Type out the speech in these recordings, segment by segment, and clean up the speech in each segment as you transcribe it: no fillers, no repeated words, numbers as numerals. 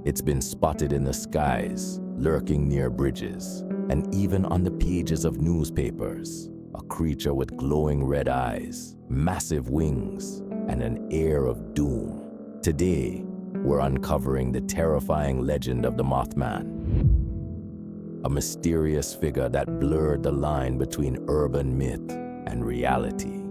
It's been spotted in the skies, lurking near bridges, and even on the pages of newspapers. A creature with glowing red eyes, massive wings, and an air of doom. Today, we're uncovering the terrifying legend of the Mothman. A mysterious figure that blurred the line between urban myth and reality.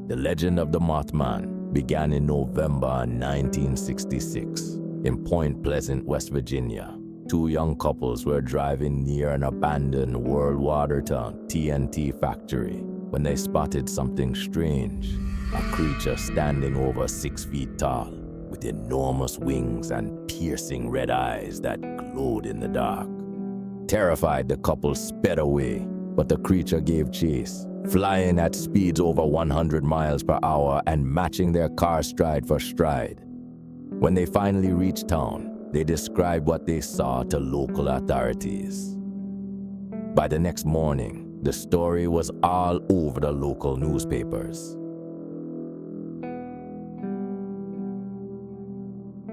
The legend of the Mothman began in November 1966 in Point Pleasant, West Virginia. Two young couples were driving near an abandoned World Water Tank TNT factory when they spotted something strange. A creature standing over 6 feet tall, with enormous wings and piercing red eyes that glowed in the dark. Terrified, the couple sped away, but the creature gave chase, flying at speeds over 100 miles per hour and matching their car stride for stride. When they finally reached town, they described what they saw to local authorities. By the next morning, the story was all over the local newspapers.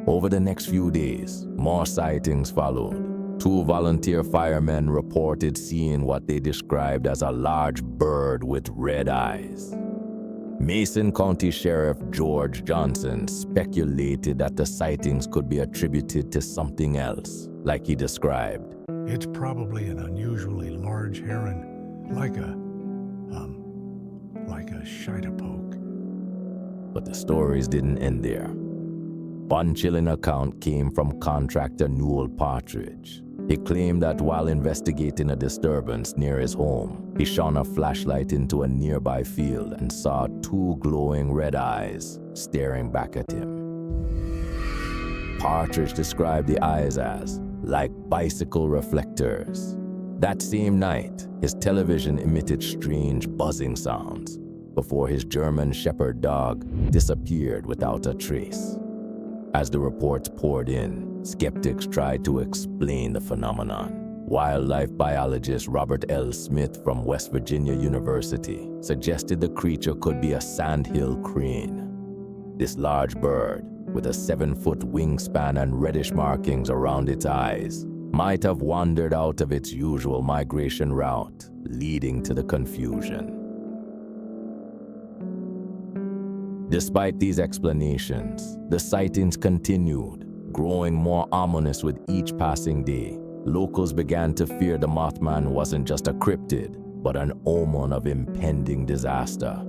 Over the next few days, more sightings followed. 2 volunteer firemen reported seeing what they described as a large bird with red eyes. Mason County Sheriff George Johnson speculated that the sightings could be attributed to something else, like he described. It's probably an unusually large heron, like a shite-a-poke. But the stories didn't end there. One chilling account came from contractor Newell Partridge. He claimed that while investigating a disturbance near his home, he shone a flashlight into a nearby field and saw 2 glowing red eyes staring back at him. Partridge described the eyes as like bicycle reflectors. That same night, his television emitted strange buzzing sounds before his German Shepherd dog disappeared without a trace. As the reports poured in, skeptics tried to explain the phenomenon. Wildlife biologist Robert L. Smith from West Virginia University suggested the creature could be a sandhill crane. This large bird, with a 7-foot wingspan and reddish markings around its eyes, might have wandered out of its usual migration route, leading to the confusion. Despite these explanations, the sightings continued, growing more ominous with each passing day. Locals began to fear the Mothman wasn't just a cryptid, but an omen of impending disaster.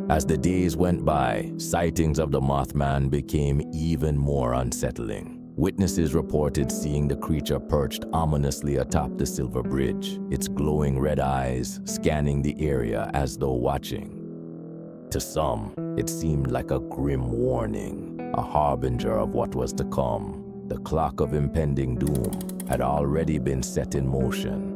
As the days went by, sightings of the Mothman became even more unsettling. Witnesses reported seeing the creature perched ominously atop the Silver Bridge, its glowing red eyes scanning the area as though watching. To some, it seemed like a grim warning, a harbinger of what was to come. The clock of impending doom had already been set in motion.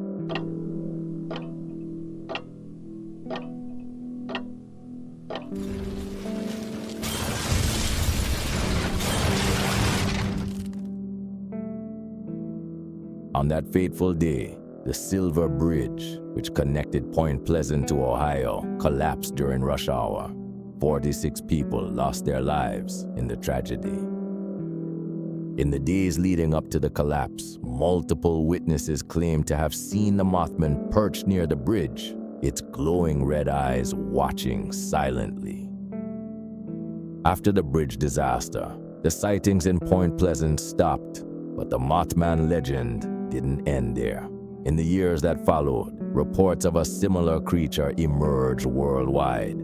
On that fateful day, the Silver Bridge, which connected Point Pleasant to Ohio, collapsed during rush hour. 46 people lost their lives in the tragedy. In the days leading up to the collapse, multiple witnesses claimed to have seen the Mothman perched near the bridge, its glowing red eyes watching silently. After the bridge disaster, the sightings in Point Pleasant stopped, but the Mothman legend didn't end there. In the years that followed, reports of a similar creature emerged worldwide.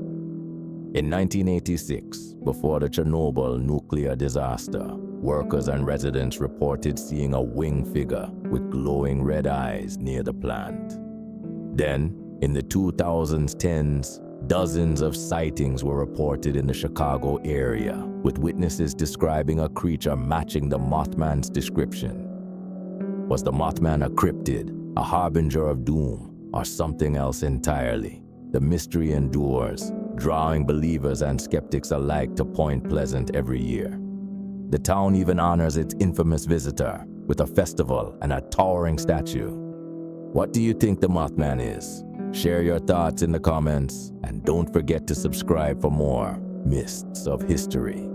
In 1986, before the Chernobyl nuclear disaster, workers and residents reported seeing a winged figure with glowing red eyes near the plant. Then, in the 2010s, dozens of sightings were reported in the Chicago area, with witnesses describing a creature matching the Mothman's description. Was the Mothman a cryptid, a harbinger of doom, or something else entirely? The mystery endures, drawing believers and skeptics alike to Point Pleasant every year. The town even honors its infamous visitor with a festival and a towering statue. What do you think the Mothman is? Share your thoughts in the comments, and don't forget to subscribe for more Mists of History.